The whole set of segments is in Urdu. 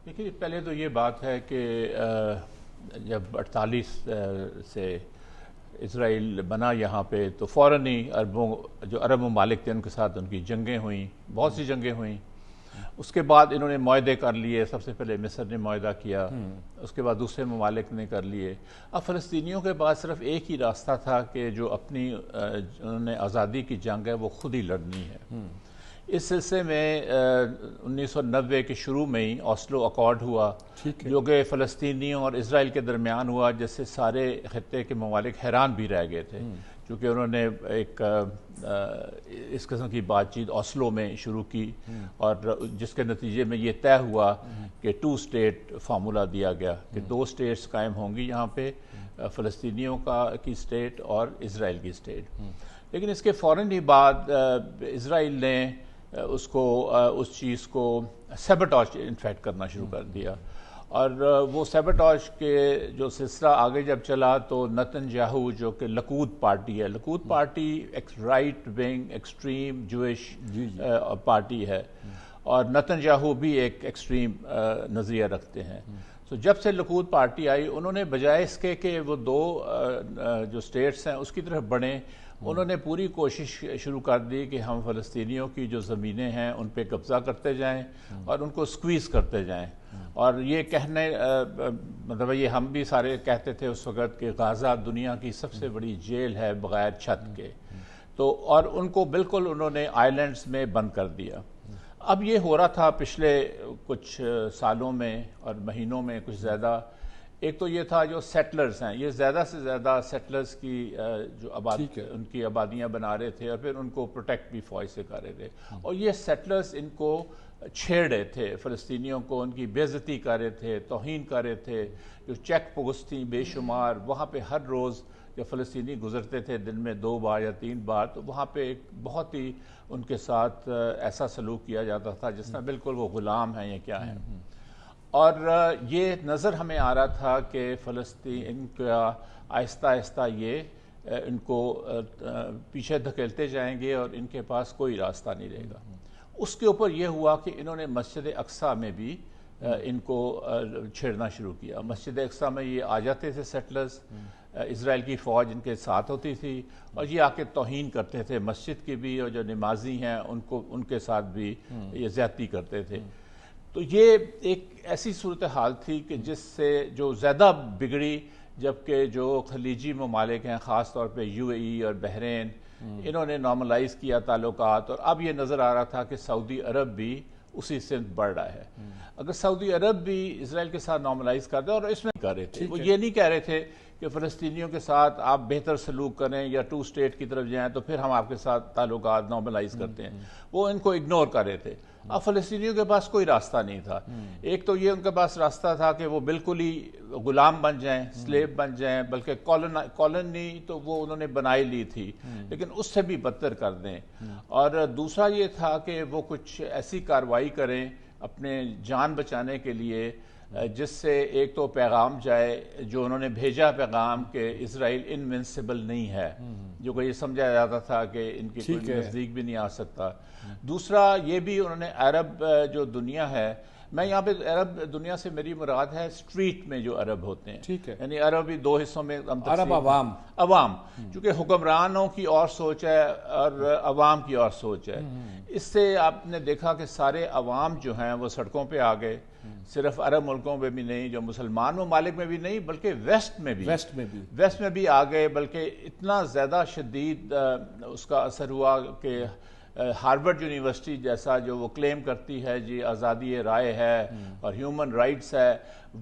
دیکھیے، پہلے تو یہ بات ہے کہ جب 48 سے اسرائیل بنا یہاں پہ تو فوراً ہی جو عرب ممالک تھے ان کے ساتھ ان کی جنگیں ہوئیں، بہت سی جنگیں ہوئیں۔ اس کے بعد انہوں نے معاہدے کر لیے، سب سے پہلے مصر نے معاہدہ کیا، اس کے بعد دوسرے ممالک نے کر لیے۔ اب فلسطینیوں کے پاس صرف ایک ہی راستہ تھا کہ جو اپنی انہوں نے آزادی کی جنگ ہے وہ خود ہی لڑنی ہے۔ اس سلسلے میں 1990 کے شروع میں ہی اوسلو اکارڈ ہوا، جو کہ فلسطینیوں اور اسرائیل کے درمیان ہوا، جس سے سارے خطے کے ممالک حیران بھی رہ گئے تھے، کیونکہ انہوں نے ایک اس قسم کی بات چیت اوسلو میں شروع کی، اور جس کے نتیجے میں یہ طے ہوا کہ 2 اسٹیٹ فارمولا دیا گیا کہ 2 اسٹیٹس قائم ہوں گی یہاں پہ، فلسطینیوں کی اسٹیٹ اور اسرائیل کی اسٹیٹ۔ لیکن اس کے فوراً ہی بعد اسرائیل نے اس چیز کو سیبوٹاج انفیکٹ کرنا شروع کر دیا، اور وہ سیبوٹاج کے جو سلسلہ آگے جب چلا تو نتن یاہو جو کہ لکود پارٹی ہے، لکود پارٹی ایک right wing extreme Jewish party ہے، اور نتن یاہو بھی ایک ایکسٹریم نظریہ رکھتے ہیں۔ تو جب سے لکود پارٹی آئی، انہوں نے بجائے اس کے کہ وہ 2 جو سٹیٹس ہیں اس کی طرف بڑھیں، انہوں نے پوری کوشش شروع کر دی کہ ہم فلسطینیوں کی جو زمینیں ہیں ان پہ قبضہ کرتے جائیں اور ان کو سکویز کرتے جائیں، اور یہ مطلب یہ ہم بھی سارے کہتے تھے اس وقت کہ غازہ دنیا کی سب سے بڑی جیل ہے بغیر چھت کے، تو اور ان کو بالکل انہوں نے آئی لینڈز میں بند کر دیا۔ اب یہ ہو رہا تھا پچھلے کچھ سالوں میں اور مہینوں میں کچھ زیادہ۔ ایک تو یہ تھا جو سیٹلرز ہیں، یہ زیادہ سے زیادہ سیٹلرز کی جو ان کی آبادیاں بنا رہے تھے اور پھر ان کو پروٹیکٹ بھی فوج سے کر رہے تھے، اور یہ سیٹلرز ان کو چھیڑ رہے تھے، فلسطینیوں کو ان کی بے عزتی کر رہے تھے، توہین کر رہے تھے۔ جو چیک پوسٹ تھیں بے شمار، وہاں پہ ہر روز جب فلسطینی گزرتے تھے دن میں 2 بار یا 3 بار، تو وہاں پہ ایک بہت ہی ان کے ساتھ ایسا سلوک کیا جاتا تھا جس میں بالکل وہ غلام ہیں یا کیا ہیں۔ اور یہ نظر ہمیں آ رہا تھا کہ فلسطین کا آہستہ آہستہ یہ ان کو پیچھے دھکیلتے جائیں گے اور ان کے پاس کوئی راستہ نہیں رہے گا۔ اس کے اوپر یہ ہوا کہ انہوں نے مسجد اقصیٰ میں بھی ان کو چھیڑنا شروع کیا۔ مسجد اقصیٰ میں یہ آ جاتے تھے سیٹلرز، اسرائیل کی فوج ان کے ساتھ ہوتی تھی، اور یہ آ کے توہین کرتے تھے مسجد کی بھی، اور جو نمازی ہیں ان کے ساتھ بھی یہ زیادتی کرتے تھے۔ تو یہ ایک ایسی صورتحال تھی کہ جس سے جو زیادہ بگڑی، جبکہ جو خلیجی ممالک ہیں خاص طور پہ UAE اور بحرین، انہوں نے نارملائز کیا تعلقات، اور اب یہ نظر آ رہا تھا کہ سعودی عرب بھی اسی سمت بڑھ رہا ہے۔ اگر سعودی عرب بھی اسرائیل کے ساتھ نارملائز کر دے، اور اس میں کر رہے تھے، وہ یہ نہیں کہہ رہے تھے کہ فلسطینیوں کے ساتھ آپ بہتر سلوک کریں یا 2 اسٹیٹ کی طرف جائیں تو پھر ہم آپ کے ساتھ تعلقات نارملائز کرتے ہیں، وہ ان کو اگنور کر رہے تھے۔ اب فلسطینیوں کے پاس کوئی راستہ نہیں تھا۔ ایک تو یہ ان کے پاس راستہ تھا کہ وہ بالکل ہی غلام بن جائیں، سلیو بن جائیں، بلکہ کالونی تو وہ انہوں نے بنائی لی تھی، لیکن اس سے بھی بدتر کر دیں۔ اور دوسرا یہ تھا کہ وہ کچھ ایسی کارروائی کریں اپنے جان بچانے کے لیے جس سے ایک تو پیغام جائے، جو انہوں نے بھیجا پیغام کہ اسرائیل انوینسیبل نہیں ہے، جو کہ یہ سمجھا جاتا تھا کہ ان کی کوئی نزدیک بھی نہیں آ سکتا۔ دوسرا یہ بھی انہوں نے عرب جو دنیا ہے، میں یہاں پہ عرب دنیا سے میری مراد ہے اسٹریٹ میں جو عرب ہوتے ہیں، یعنی عرب بھی 2 حصوں میں عرب عوام، چونکہ حکمرانوں کی اور سوچ ہے اور عوام کی اور سوچ ہے۔ اس سے آپ نے دیکھا کہ سارے عوام جو ہیں وہ سڑکوں پہ آ گئے، صرف عرب ملکوں میں بھی نہیں، جو مسلمان ممالک میں بھی نہیں، بلکہ ویسٹ میں بھی آ گئے، بلکہ اتنا زیادہ شدید اس کا اثر ہوا کہ ہارورڈ یونیورسٹی جیسا جو وہ کلیم کرتی ہے جی آزادی رائے ہے اور ہیومن رائٹس ہے،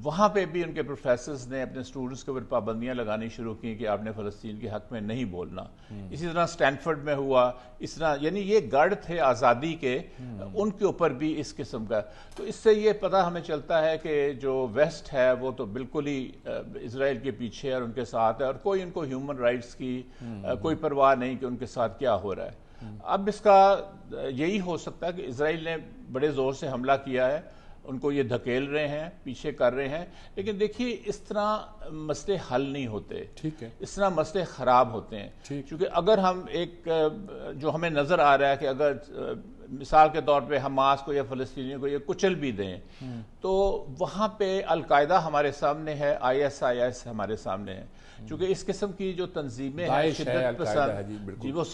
وہاں پہ بھی ان کے پروفیسرز نے اپنے اسٹوڈنٹس کے اوپر پابندیاں لگانی شروع کی کہ آپ نے فلسطین کے حق میں نہیں بولنا۔ اسی طرح اسٹینفورڈ میں ہوا، اس طرح یعنی یہ گڑھ تھے آزادی کے، ان کے اوپر بھی اس قسم کا۔ تو اس سے یہ پتہ ہمیں چلتا ہے کہ جو ویسٹ ہے وہ تو بالکل ہی اسرائیل کے پیچھے اور ان کے ساتھ ہے، اور کوئی ان کو ہیومن رائٹس کی کوئی پرواہ نہیں کہ ان کے ساتھ کیا ہو رہا ہے۔ اب اس کا یہی ہو سکتا ہے کہ اسرائیل نے بڑے زور سے حملہ کیا ہے، ان کو یہ دھکیل رہے ہیں، پیچھے کر رہے ہیں، لیکن دیکھیے اس طرح مسئلے حل نہیں ہوتے، اس طرح مسئلے خراب ہوتے ہیں۔ کیونکہ اگر ہم جو ہمیں نظر آ رہا ہے کہ اگر مثال کے طور پہ حماس کو یا فلسطینیوں کو یہ کچل بھی دیں تو وہاں پہ القاعدہ ہمارے سامنے ہے، ISIS ہمارے سامنے ہے. چونکہ اس قسم کی جو تنظیمیں ہیں شدت پسند، وہ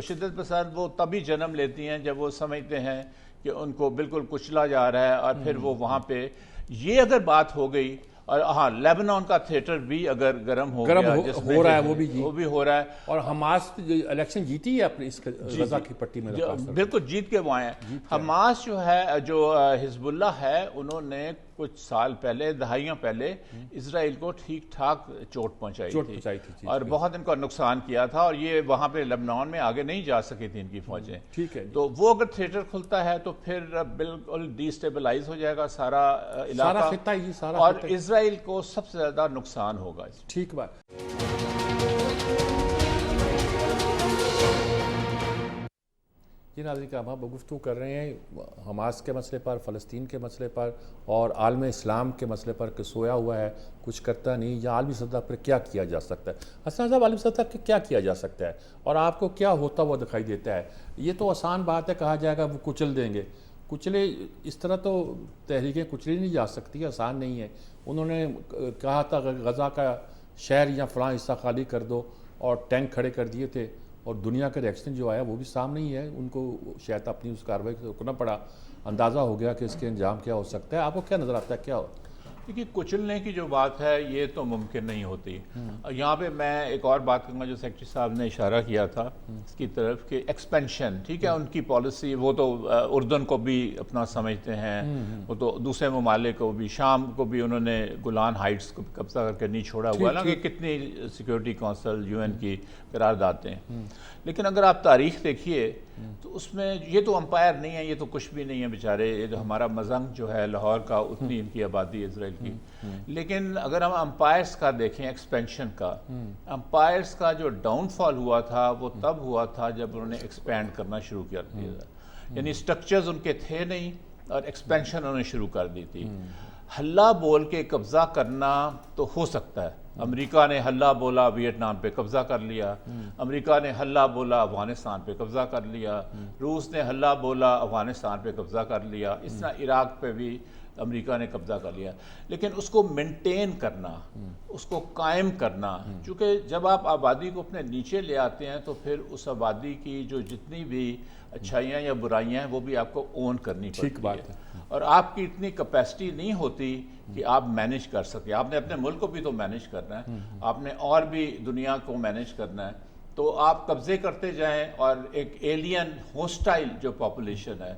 شدت پسند وہ تبھی جنم لیتی ہیں جب وہ سمجھتے ہیں کہ ان کو بالکل کچلا جا رہا ہے، اور پھر وہ وہاں پہ یہ اگر بات ہو گئی. اور ہاں لیبنان کا تھیٹر بھی اگر گرم ہو رہا ہے، وہ بھی ہو رہا ہے. اور حماس الیکشن جیتی ہے اپنی اس غزہ کی پٹی میں، بالکل جیت کے وہ آئے ہیں. حماس جو ہے، جو حزب اللہ ہے، انہوں نے کچھ سال پہلے، دہائیاں پہلے اسرائیل کو ٹھیک ٹھاک چوٹ پہنچائی تھی اور بہت ان کا نقصان کیا تھا، اور یہ وہاں پہ لبنان میں آگے نہیں جا سکی تھی ان کی فوجیں. ٹھیک ہے، تو وہ اگر تھیٹر کھلتا ہے تو پھر بالکل ڈی سٹیبلائز ہو جائے گا سارا علاقہ، اور اسرائیل کو سب سے زیادہ نقصان ہوگا. ٹھیک بات. جی ناظرین کرام، ہم گفتگو کر رہے ہیں حماس کے مسئلے پر، فلسطین کے مسئلے پر، اور عالم اسلام کے مسئلے پر کہ سویا ہوا ہے، کچھ کرتا نہیں، یا عالمی سطح پر کیا کیا جا سکتا ہے. حسن صاحب، عالمی سطح پر کیا کیا جا سکتا ہے اور آپ کو کیا ہوتا ہوا دکھائی دیتا ہے؟ یہ تو آسان بات ہے، کہا جائے گا وہ کچل دیں گے. کچلے اس طرح تو تحریکیں کچلی نہیں جا سکتی، آسان نہیں ہے. انہوں نے کہا تھا غزہ کا شہر یا فلاں حصہ خالی کر دو، اور ٹینک کھڑے کر دیے تھے، اور دنیا کا ریئیکشن جو آیا وہ بھی سامنے ہی ہے. ان کو شاید اپنی اس کارروائی سے رکنا پڑا. اندازہ ہو گیا کہ اس کے انجام کیا ہو سکتا ہے. آپ کو کیا نظر آتا ہے کیا ہو؟ دیکھیے، کچلنے کی جو بات ہے یہ تو ممکن نہیں ہوتی. یہاں پہ میں ایک اور بات کروں گا جو سیکرٹری صاحب نے اشارہ کیا تھا اس کی طرف کہ ایکسپینشن، ٹھیک ہے، ان کی پالیسی، وہ تو اردن کو بھی اپنا سمجھتے ہیں، وہ تو دوسرے ممالک کو بھی، شام کو بھی انہوں نے گولان ہائٹس کو قبضہ کر کے نہیں چھوڑا ہوا، حالانکہ کتنی سیکیورٹی کونسل UN کی قراردادیں ہیں. لیکن اگر آپ تاریخ دیکھیے تو اس میں یہ تو امپائر نہیں ہے، یہ تو کچھ بھی نہیں ہے بیچارے. یہ جو ہمارا مزنگ جو ہے لاہور کا، اتنی ان کی آبادی اسرائیل کی. لیکن اگر ہم امپائرس کا دیکھیں، ایکسپینشن کا، امپائرس کا جو ڈاؤن فال ہوا تھا وہ تب ہوا تھا جب انہوں نے ایکسپینڈ کرنا شروع کر دیا تھا. یعنی سٹرکچرز ان کے تھے نہیں، اور ایکسپینشن انہوں نے شروع کر دی تھی. ہلا بول کے قبضہ کرنا تو ہو سکتا ہے. امریکہ نے ہلا بولا ویتنام پہ قبضہ کر لیا، امریکہ نے ہلا بولا افغانستان پہ قبضہ کر لیا، روس نے ہلا بولا افغانستان پہ قبضہ کر لیا، اس طرح عراق پہ بھی امریکہ نے قبضہ کر لیا. لیکن اس کو مینٹین کرنا، اس کو قائم کرنا، چونکہ جب آپ آبادی کو اپنے نیچے لے آتے ہیں تو پھر اس آبادی کی جو جتنی بھی اچھائیاں یا برائیاں ہیں وہ بھی آپ کو اون کرنی پڑتی ہے. اور آپ کی اتنی کیپیسٹی نہیں ہوتی کہ آپ مینیج کر سکیں. آپ نے اپنے ملک کو بھی تو مینیج کرنا ہے، آپ نے اور بھی دنیا کو مینیج کرنا ہے. تو آپ قبضے کرتے جائیں اور ایک ایلین ہوسٹائل جو پاپولیشن ہے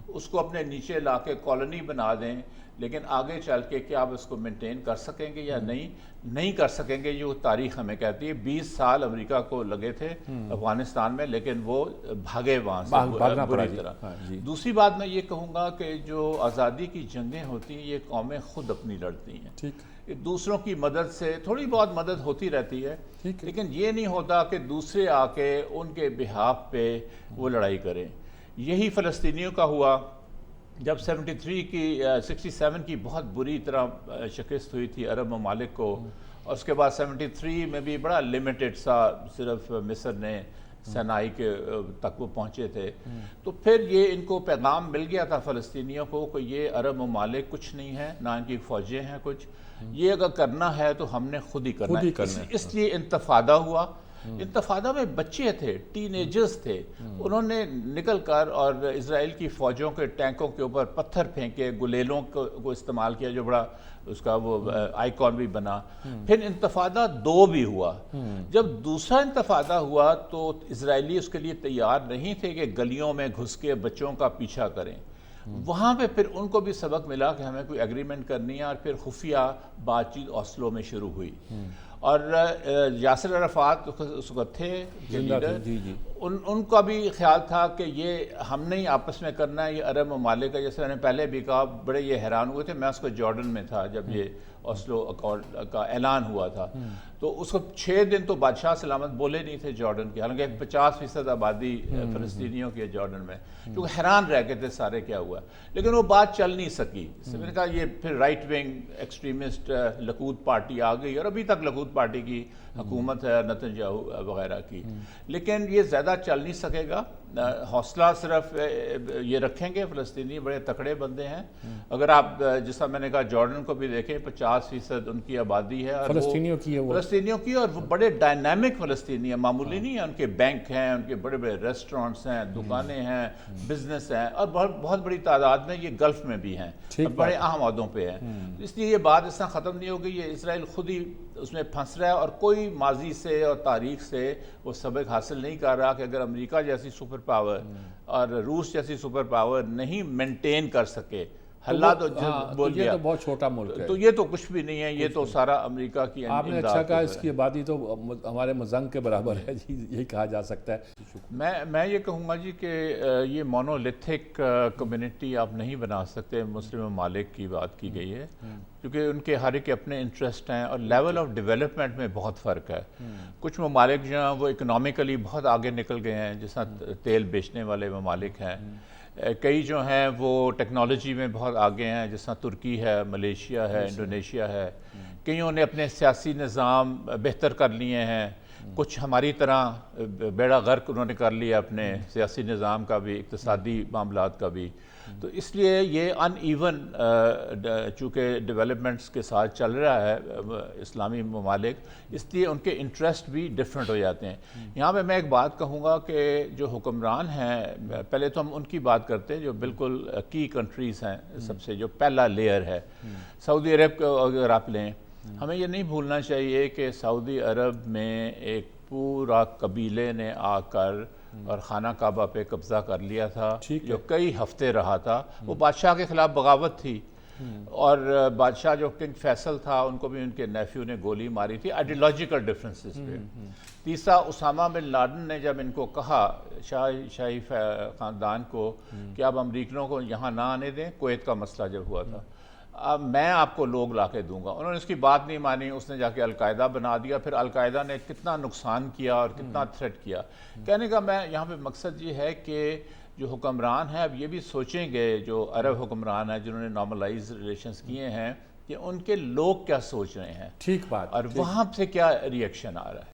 اس کو اپنے نیچے لا کے کالونی بنا دیں، لیکن آگے چل کے کیا آپ اس کو مینٹین کر سکیں گے یا نہیں کر سکیں گے. یہ تاریخ ہمیں کہتی ہے. 20 سال امریکہ کو لگے تھے افغانستان میں، لیکن وہ بھاگے وہاں سے بری طرح. دوسری بات میں یہ کہوں گا کہ جو آزادی کی جنگیں ہوتی ہیں یہ قومیں خود اپنی لڑتی ہیں. دوسروں کی مدد سے تھوڑی بہت مدد ہوتی رہتی ہے، لیکن یہ نہیں ہوتا کہ دوسرے آ کے ان کے بہاف پہ وہ لڑائی کریں. یہی فلسطینیوں کا ہوا جب 67 کی بہت بری طرح شکست ہوئی تھی عرب ممالک کو، اور اس کے بعد 73 میں بھی بڑا لیمیٹڈ سا صرف مصر نے سینائی کے تک وہ پہنچے تھے. تو پھر یہ ان کو پیغام مل گیا تھا فلسطینیوں کو کہ یہ عرب ممالک کچھ نہیں ہے، نہ ان کی فوجیں ہیں کچھ، یہ اگر کرنا ہے تو ہم نے خود ہی کرنا ہے. اس لیے انتفاضہ ہوا. انتفاضہ میں بچے تھے، ٹین ایجرز تھے، انہوں نے نکل کر اور اسرائیل کی فوجوں کے ٹینکوں کے اوپر پتھر پھینکے، گلیلوں کو استعمال کیا جو بڑا اس کا وہ آئیکن بھی بنا. پھر انتفاضہ 2 بھی ہوا. جب دوسرا انتفاضہ ہوا تو اسرائیلی اس کے لیے تیار نہیں تھے کہ گلیوں میں گھس کے بچوں کا پیچھا کریں. وہاں پہ پھر ان کو بھی سبق ملا کہ ہمیں کوئی ایگریمنٹ کرنی ہے، اور پھر خفیہ بات چیت اوسلو میں شروع ہوئی. اور یاسر عرفات اس وقت تھے لیڈر، ان کا بھی خیال تھا کہ یہ ہم نے ہی آپس میں کرنا ہے، یہ عرب ممالک ہے. جیسے میں نے پہلے بھی کہا، بڑے یہ حیران ہوئے تھے. میں اس کو جارڈن میں تھا جب یہ اوسلو اکارڈ کا اعلان ہوا تھا، تو اس کو 6 دن تو بادشاہ سلامت بولے نہیں تھے جارڈن کے، حالانکہ 50% آبادی فلسطینیوں کی ہے جارڈن میں، کیونکہ حیران رہ گئے تھے سارے کیا ہوا. لیکن وہ بات چل نہیں سکی. میں نے کہا یہ پھر رائٹ ونگ ایکسٹریمسٹ لقود پارٹی آ گئی، اور ابھی تک لقود پارٹی کی حکومت ہے نتنیاہو وغیرہ کی، لیکن یہ زیادہ چل نہیں سکے گا۔ حوصلہ صرف یہ رکھیں گے، فلسطینی بڑے تکڑے بندے ہیں۔ اگر آپ جیسا میں نے کہا جارڈن کو بھی دیکھیں، 50% ان کی آبادی ہے، فلسطینیوں کی اور وہ بڑے ڈائنامک فلسطینی ہیں، معمولی نہیں ہیں۔ ان کے بینک ہیں، ان کے بڑے بڑے ریسٹورنٹس ہیں، دکانیں ہیں، بزنس ہیں، اور بہت بڑی تعداد میں یہ گلف میں بھی ہیں، بڑے اہم عہدوں پہ ہیں۔ اس لیے یہ بات اس طرح ختم نہیں ہوگی، یہ اسرائیل خود ہی اس میں پھنس رہا ہے، اور کوئی ماضی سے اور تاریخ سے وہ سبق حاصل نہیں کر رہا کہ اگر امریکہ جیسی سپر پاور اور روس جیسی سپر پاور نہیں مینٹین کر سکے، حالات بول یہ تو بہت چھوٹا ملک ہے، تو یہ تو کچھ بھی نہیں ہے، یہ تو سارا امریکہ کی آپ نے اچھا کہا اس کی آبادی تو ہمارے مزنگ کے برابر ہے جی، یہی کہا جا سکتا ہے۔ میں یہ کہوں گا جی کہ یہ مونولیتھک کمیونٹی آپ نہیں بنا سکتے۔ مسلم ممالک کی بات کی گئی ہے کیونکہ ان کے ہر ایک اپنے انٹرسٹ ہیں، اور لیول آف ڈیولپمنٹ میں بہت فرق ہے۔ کچھ ممالک جو ہیں وہ اکنامیکلی بہت آگے نکل گئے ہیں، جیسا تیل بیچنے والے ممالک ہیں۔ کئی جو ہیں وہ ٹیکنالوجی میں بہت آگے ہیں، جیسا ترکی ہے، ملیشیا ہے، انڈونیشیا ہے۔ کئیوں نے اپنے سیاسی نظام بہتر کر لیے ہیں، کچھ ہماری طرح بیڑا غرق انہوں نے کر لیا اپنے سیاسی نظام کا بھی، اقتصادی معاملات کا بھی۔ تو اس لیے یہ ان ایون چونکہ ڈیولپمنٹس کے ساتھ چل رہا ہے اسلامی ممالک، اس لیے ان کے انٹرسٹ بھی ڈیفرنٹ ہو جاتے ہیں۔ یہاں پہ میں ایک بات کہوں گا کہ جو حکمران ہیں، پہلے تو ہم ان کی بات کرتے ہیں جو بالکل کی کنٹریز ہیں، سب سے جو پہلا لیئر ہے سعودی عرب کو اگر آپ لیں، ہمیں یہ نہیں بھولنا چاہیے کہ سعودی عرب میں ایک پورا قبیلے نے آ کر اور خانہ کعبہ پہ قبضہ کر لیا تھا، جو کئی ہفتے رہا تھا۔ وہ بادشاہ کے خلاف بغاوت تھی، اور بادشاہ جو کنگ فیصل تھا ان کو بھی ان کے نیفیو نے گولی ماری تھی، آئیڈیالوجیکل ڈفرینسز پہ۔ تیسرا، اسامہ بن لادن نے جب ان کو کہا، شاہی خاندان کو، کہ آپ امریکنوں کو یہاں نہ آنے دیں، کویت کا مسئلہ جب ہوا تھا، اب میں آپ کو لوگ لا کے دوں گا، انہوں نے اس کی بات نہیں مانی، اس نے جا کے القاعدہ بنا دیا۔ پھر القاعدہ نے کتنا نقصان کیا اور کتنا تھریٹ کیا۔ کہنے کا میں یہاں پہ مقصد یہ ہے کہ جو حکمران ہیں اب یہ بھی سوچیں گے، جو عرب حکمران ہیں جنہوں نے نارملائز ریلیشنز کیے ہیں، کہ ان کے لوگ کیا سوچ رہے ہیں، ٹھیک بات، اور وہاں سے کیا ری ایکشن آ رہا ہے۔